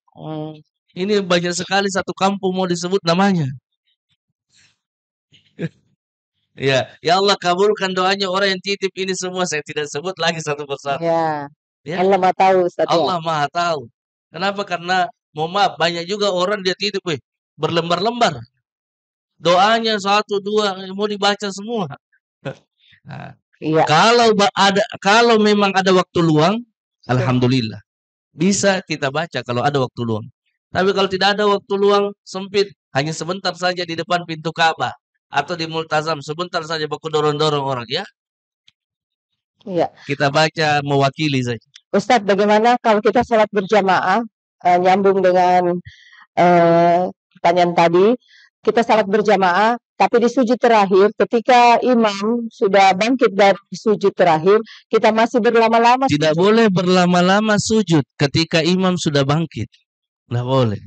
Ini banyak sekali, satu kampung mau disebut namanya. Ya, ya Allah kabulkan doanya orang yang titip ini semua. Saya tidak sebut lagi satu persatu. Ya. Ya. Allah Maha tahu Ustadz. Allah Maha tahu. Kenapa? Karena mohon maaf, banyak juga orang dia titip berlembar-lembar. Doanya 1, 2 mau dibaca semua. Nah, Iya. kalau memang ada waktu luang, alhamdulillah. Bisa kita baca kalau ada waktu luang. Tapi kalau tidak ada waktu luang, sempit, hanya sebentar saja di depan pintu Ka'bah atau di multazam, sebentar saja baku dorong-dorong orang, ya. Iya. Kita baca mewakili saja. Ustadz, bagaimana kalau kita sholat berjamaah, nyambung dengan pertanyaan tadi, kita sholat berjamaah, tapi di sujud terakhir, ketika imam sudah bangkit dari sujud terakhir, kita masih berlama-lama. Tidak boleh berlama-lama sujud ketika imam sudah bangkit. Tidak boleh.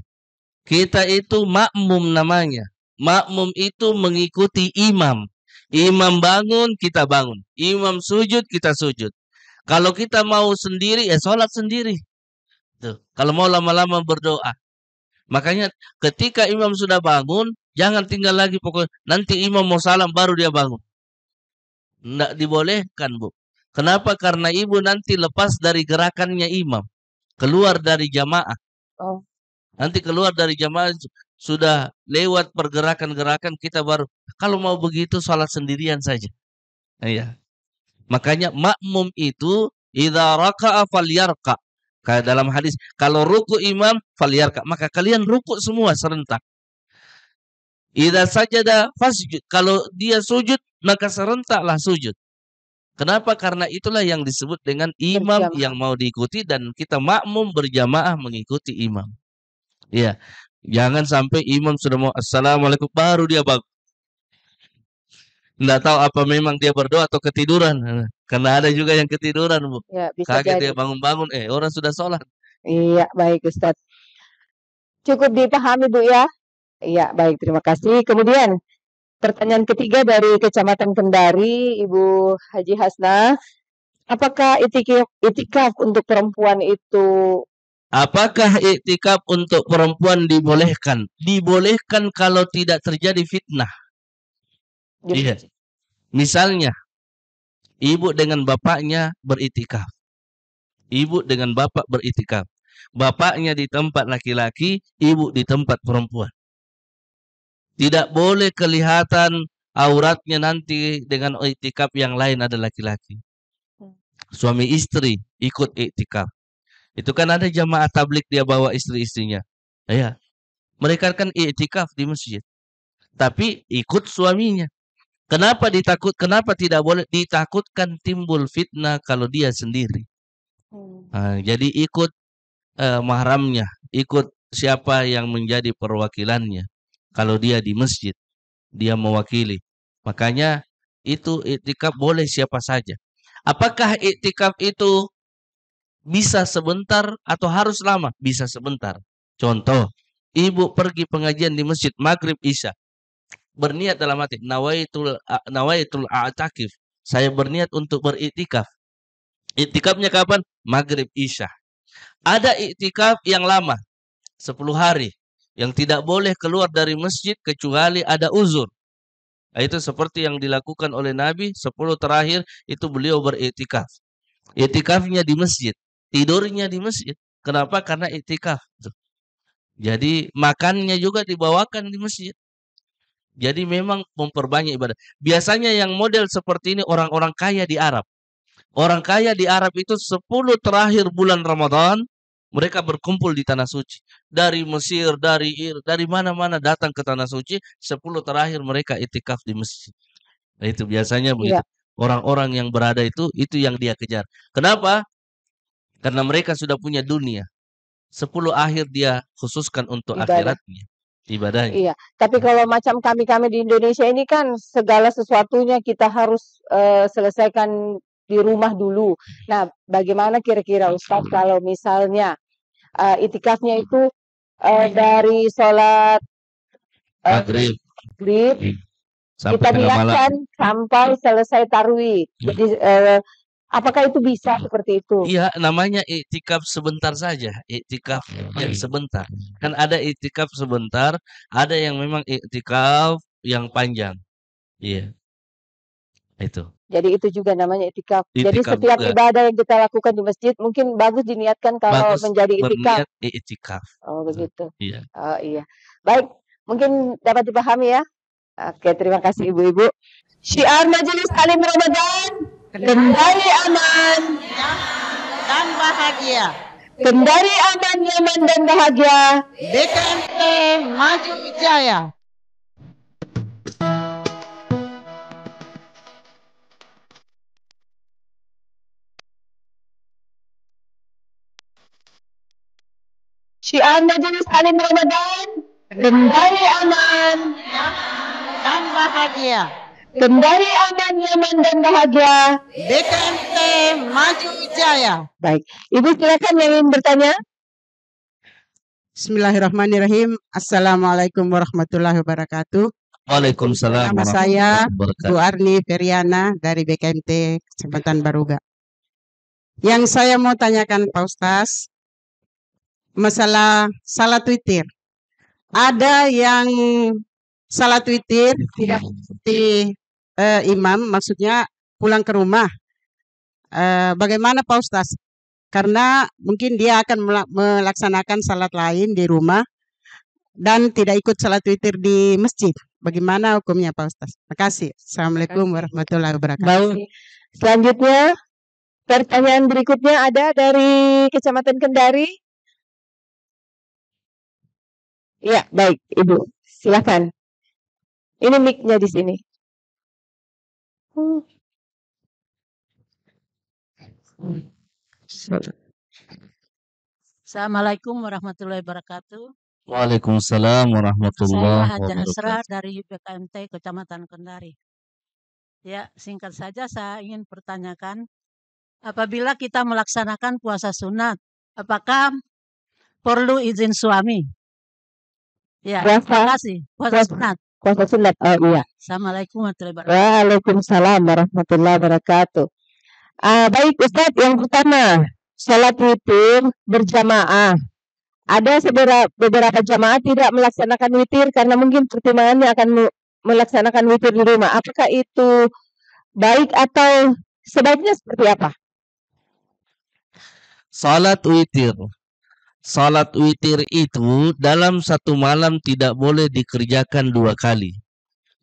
Kita itu makmum namanya. Makmum itu mengikuti imam. Imam bangun, kita bangun. Imam sujud, kita sujud. Kalau kita mau sendiri, ya sholat sendiri. Tuh. Kalau mau lama-lama berdoa. Makanya ketika imam sudah bangun, jangan tinggal lagi pokoknya. Nanti imam mau salam baru dia bangun. Tidak dibolehkan, Bu. Kenapa? Karena ibu nanti lepas dari gerakannya imam. Keluar dari jamaah. Oh. Nanti keluar dari jamaah sudah lewat pergerakan-gerakan kita baru. Kalau mau begitu sholat sendirian saja. Iya. Makanya makmum itu idza raka'a falyarka. Kayak dalam hadis, kalau ruku imam falyarka, maka kalian ruku semua serentak. Idza sajada fasjud. Kalau dia sujud, maka serentaklah sujud. Kenapa? Karena itulah yang disebut dengan imam yang mau diikuti dan kita makmum berjamaah mengikuti imam. Iya. Jangan sampai imam sudah mau assalamualaikum baru dia bangun. Nggak tahu apa memang dia berdoa atau ketiduran. Karena ada juga yang ketiduran, Bu. Ya, bisa Kaget jadi. dia bangun-bangun, orang sudah sholat. Iya, baik Ustadz. Cukup dipahami, Bu, ya? Iya, baik, terima kasih. Kemudian, pertanyaan ketiga dari Kecamatan Kendari, Ibu Haji Hasnah. Apakah itikaf untuk perempuan itu? Apakah iktikaf untuk perempuan dibolehkan? Dibolehkan kalau tidak terjadi fitnah. Iya. Misalnya, ibu dengan bapaknya beriktikaf. Ibu dengan bapak beriktikaf. Bapaknya di tempat laki-laki, ibu di tempat perempuan. Tidak boleh kelihatan auratnya nanti dengan iktikaf yang lain ada laki-laki. Suami istri ikut iktikaf. Itu kan ada jamaah tablik dia bawa istri-istrinya. Ya. Mereka kan iktikaf di masjid. Tapi ikut suaminya. Kenapa tidak boleh? Ditakutkan timbul fitnah kalau dia sendiri. Jadi ikut mahramnya, ikut siapa yang menjadi perwakilannya. Kalau dia di masjid, dia mewakili. Makanya itu iktikaf boleh siapa saja. Apakah iktikaf itu bisa sebentar atau harus lama? Bisa sebentar. Contoh, ibu pergi pengajian di masjid maghrib isya. Berniat dalam hati, nawaitul a'takif. Saya berniat untuk beriktikaf. Iktikafnya kapan? Maghrib isya. Ada iktikaf yang lama, 10 hari. Yang tidak boleh keluar dari masjid kecuali ada uzur. Itu seperti yang dilakukan oleh Nabi, 10 terakhir itu beliau beriktikaf. Iktikafnya di masjid. Tidurnya di masjid. Kenapa? Karena iktikaf. Jadi makannya juga dibawakan di masjid. Jadi memang memperbanyak ibadah. Biasanya yang model seperti ini orang-orang kaya di Arab. Orang kaya di Arab itu 10 terakhir bulan Ramadan, mereka berkumpul di Tanah Suci. Dari Mesir, dari mana-mana datang ke Tanah Suci, 10 terakhir mereka iktikaf di masjid. Nah, itu biasanya begitu. Orang-orang yang berada itu yang dia kejar. Kenapa? Karena mereka sudah punya dunia. 10 akhir dia khususkan untuk Ibadah. akhiratnya, ibadahnya. Iya, tapi kalau macam kami-kami di Indonesia ini kan segala sesuatunya kita harus selesaikan di rumah dulu. Nah, bagaimana kira-kira Ustaz kalau misalnya itikafnya itu dari sholat Maghrib maghrib sampai kita tengah malam. niatkan sampai selesai tarwih. Jadi apakah itu bisa seperti itu? Iya, namanya iktikaf sebentar saja. Iktikaf yang sebentar. Kan ada iktikaf sebentar, ada yang memang iktikaf yang panjang. Iya. Itu. Jadi itu juga namanya itikaf. Jadi Iktikaf setiap juga. ibadah yang kita lakukan di masjid mungkin bagus diniatkan kalau Bagus menjadi itikaf. berniat iktikaf. Oh begitu. Iya. Oh iya. Baik, mungkin dapat dipahami ya. Oke, terima kasih ibu-ibu. Syiar Majelis Taklim Ramadan, kendari aman dan bahagia. Kendari aman, nyaman, dan bahagia. BKMT Maju Jaya. Syiar Majelis Taklim Ramadan, kendari aman Dan bahagia. Kendari aman, nyaman, dan bahagia. BKMT Maju Jaya. Baik, Ibu silakan yang ingin bertanya. Bismillahirrahmanirrahim. Assalamualaikum warahmatullahi wabarakatuh. Waalaikumsalam Nama saya warahmatullahi Bu wabarakatuh. Arni Feriana dari BKMT Kecamatan Baruga. Yang saya mau tanyakan Pak Ustaz, masalah salat witir. Ada yang salat witir tidak seperti imam, maksudnya pulang ke rumah. Bagaimana Pak Ustaz? Karena mungkin dia akan melaksanakan salat lain di rumah dan tidak ikut salat witir di masjid. Bagaimana hukumnya Pak Ustaz? Terima kasih. Assalamualaikum warahmatullahi wabarakatuh. Baik. Selanjutnya, pertanyaan berikutnya ada dari Kecamatan Kendari. Ya, baik, Ibu. Silakan. Ini mic-nya di sini. Assalamualaikum warahmatullahi wabarakatuh. Waalaikumsalam Saya warahmatullahi Haja Asra wabarakatuh. dari BKMT Kecamatan Kendari. Ya, singkat saja saya ingin pertanyakan, apabila kita melaksanakan puasa sunat, apakah perlu izin suami? Ya, Puasa- terima kasih. Puasa puasa- sunat. Puasa sunat. Oh iya. Assalamualaikum warahmatullahi wabarakatuh. Waalaikumsalam warahmatullahi wabarakatuh. Baik Ustadz, yang pertama, sholat witir berjamaah. Ada beberapa jamaah tidak melaksanakan witir karena mungkin pertimbangannya akan melaksanakan witir di rumah. Apakah itu baik atau sebaiknya seperti apa? Salat witir. Salat witir itu dalam satu malam tidak boleh dikerjakan 2 kali.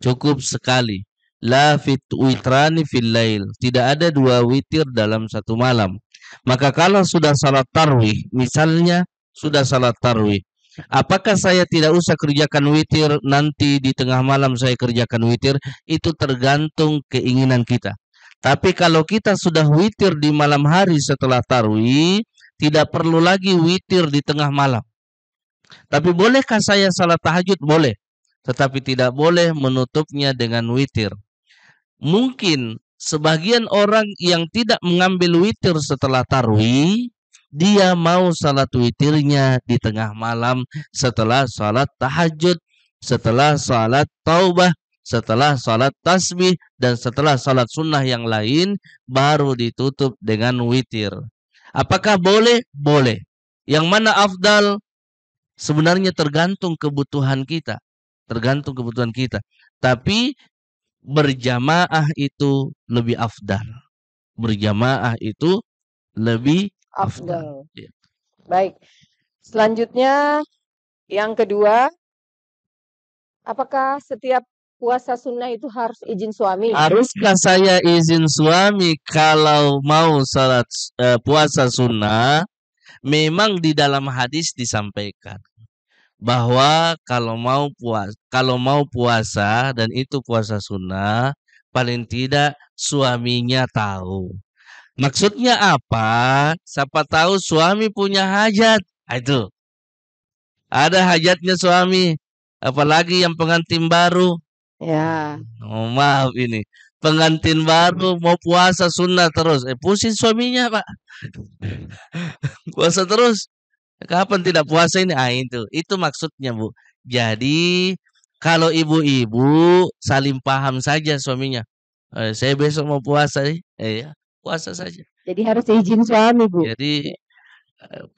Cukup sekali. La fit witrani fil lail. Tidak ada 2 witir dalam satu malam. Maka kalau sudah salat tarwih, misalnya sudah salat tarwih, apakah saya tidak usah kerjakan witir, nanti di tengah malam saya kerjakan witir? Itu tergantung keinginan kita. Tapi kalau kita sudah witir di malam hari setelah tarwih, tidak perlu lagi witir di tengah malam. Tapi bolehkah saya salat tahajud? Boleh. Tetapi tidak boleh menutupnya dengan witir. Mungkin sebagian orang yang tidak mengambil witir setelah tarwih, dia mau salat witirnya di tengah malam setelah salat tahajud, setelah salat taubah, setelah salat tasbih, dan setelah salat sunnah yang lain, baru ditutup dengan witir. Apakah boleh? Boleh. Yang mana afdal? Sebenarnya tergantung kebutuhan kita. Tergantung kebutuhan kita. Tapi berjamaah itu lebih afdal. Berjamaah itu lebih afdal. Ya. Baik. Selanjutnya, yang kedua, apakah setiap puasa sunnah itu harus izin suami? Haruskah saya izin suami kalau mau salat puasa sunnah? Memang di dalam hadis disampaikan bahwa kalau mau puasa dan itu puasa sunnah, paling tidak suaminya tahu. Maksudnya apa? Siapa tahu suami punya hajat, Itu. Ada hajatnya suami, apalagi yang pengantin baru. Ya. Oh, maaf ini. Pengantin baru mau puasa sunnah terus. Pusing suaminya, Pak. Puasa terus. Kapan tidak puasa ini? Itu maksudnya, Bu. Jadi, kalau ibu-ibu saling paham saja suaminya. Saya besok mau puasa nih. Ya, puasa saja. Jadi harus izin suami, Bu. Jadi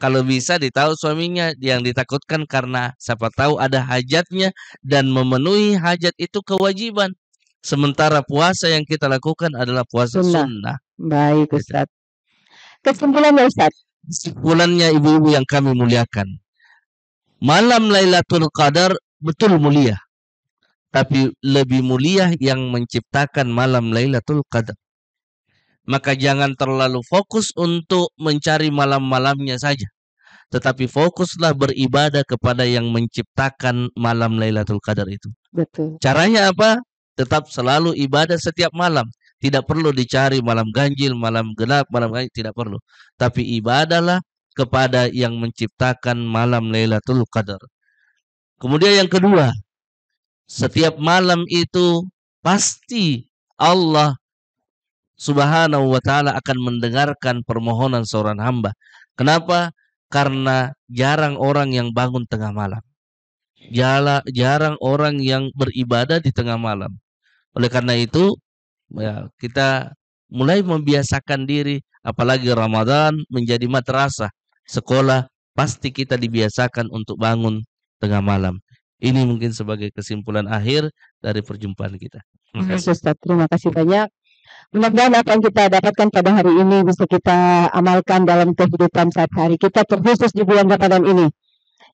kalau bisa ditahu suaminya, yang ditakutkan karena siapa tahu ada hajatnya dan memenuhi hajat itu kewajiban. Sementara puasa yang kita lakukan adalah puasa sunnah. Baik, Ustaz. Kesimpulannya, Ustaz. Kesimpulannya ibu-ibu yang kami muliakan. Malam Lailatul Qadar betul mulia. Tapi lebih mulia yang menciptakan malam Lailatul Qadar. Maka jangan terlalu fokus untuk mencari malam-malamnya saja. Tetapi fokuslah beribadah kepada yang menciptakan malam Lailatul Qadar itu. Betul. Caranya apa? Tetap selalu ibadah setiap malam. Tidak perlu dicari malam ganjil, malam genap, malam ganjil. Tidak perlu. Tapi ibadahlah kepada yang menciptakan malam Lailatul Qadar. Kemudian yang kedua. Setiap malam itu pasti Allah Subhanahu wa ta'ala akan mendengarkan permohonan seorang hamba. Kenapa? Karena jarang orang yang bangun tengah malam. Jarang orang yang beribadah di tengah malam. Oleh karena itu, ya, kita mulai membiasakan diri, apalagi Ramadan menjadi madrasah. Sekolah, pasti kita dibiasakan untuk bangun tengah malam. Ini mungkin sebagai kesimpulan akhir dari perjumpaan kita. Terima kasih. Ustaz, terima kasih banyak. Mudah-mudahan apa yang kita dapatkan pada hari ini bisa kita amalkan dalam kehidupan sehari-hari kita, terkhusus di bulan Ramadan ini.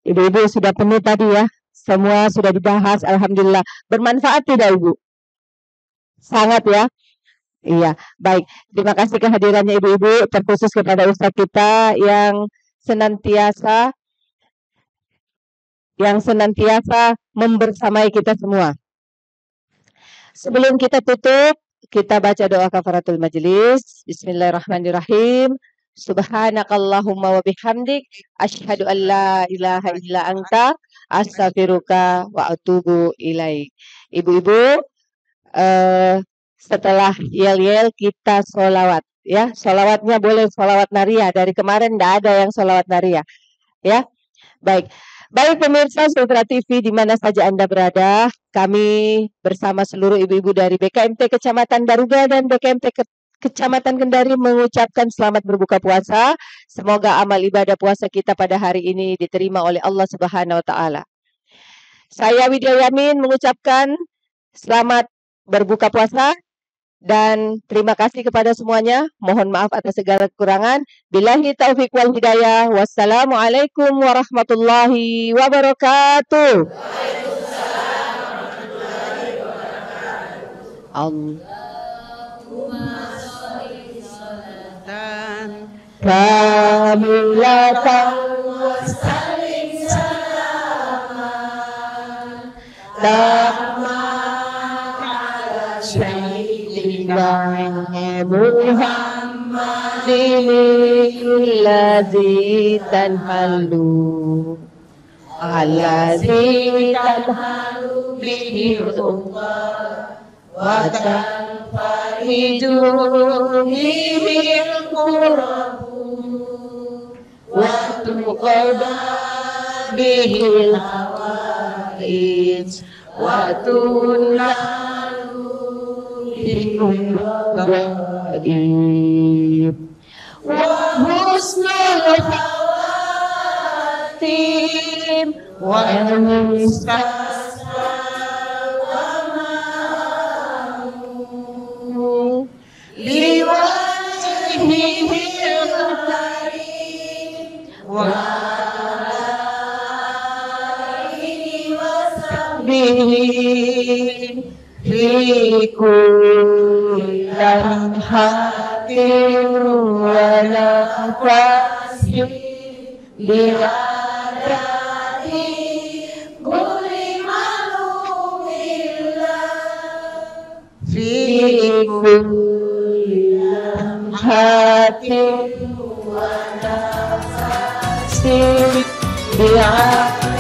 Ibu-ibu sudah penuh tadi ya, semua sudah dibahas. Alhamdulillah. Bermanfaat tidak, Ibu? Sangat ya. Iya, baik. Terima kasih kehadirannya ibu-ibu, terkhusus kepada Ustadz kita yang senantiasa membersamai kita semua. Sebelum kita tutup, kita baca doa kafaratul majelis. Bismillahirrahmanirrahim. Subhanakallahumma wa bihamdik asyhadu an la ilaha illa anta astaghfiruka wa atubu ilaik. Ibu-ibu, setelah yel-yel kita sholawat ya. Sholawatnya boleh sholawat naria. Dari kemarin tidak ada yang sholawat naria ya. Baik. Baik pemirsa Sultra TV di mana saja Anda berada, kami bersama seluruh ibu-ibu dari BKMT Kecamatan Baruga dan BKMT Kecamatan Kendari mengucapkan selamat berbuka puasa. Semoga amal ibadah puasa kita pada hari ini diterima oleh Allah Subhanahu wa taala. Saya Widya Yamin mengucapkan selamat berbuka puasa dan terima kasih kepada semuanya. Mohon maaf atas segala kekurangan. Billahi taufiq wal hidayah. Wassalamualaikum warahmatullahi wabarakatuh. Waalaikumsalam warahmatullahi wabarakatuh. Allahumma sholli sholatan kamilatan wa sallim salaman Muhammadin alladzi tanhalu bihi ummah wa tanfariju bihi al-qurab wa tuqada bihi al-hawaij wa tunalu wa husnul khawatim wa mustasqa wa ma'amu liwajhihil karim wa alihi wa sahbihi fi kulli lamhatin wa nafasin bi'adadi kulli ma'lumillah fi kulli lamhatin wa nafasin biar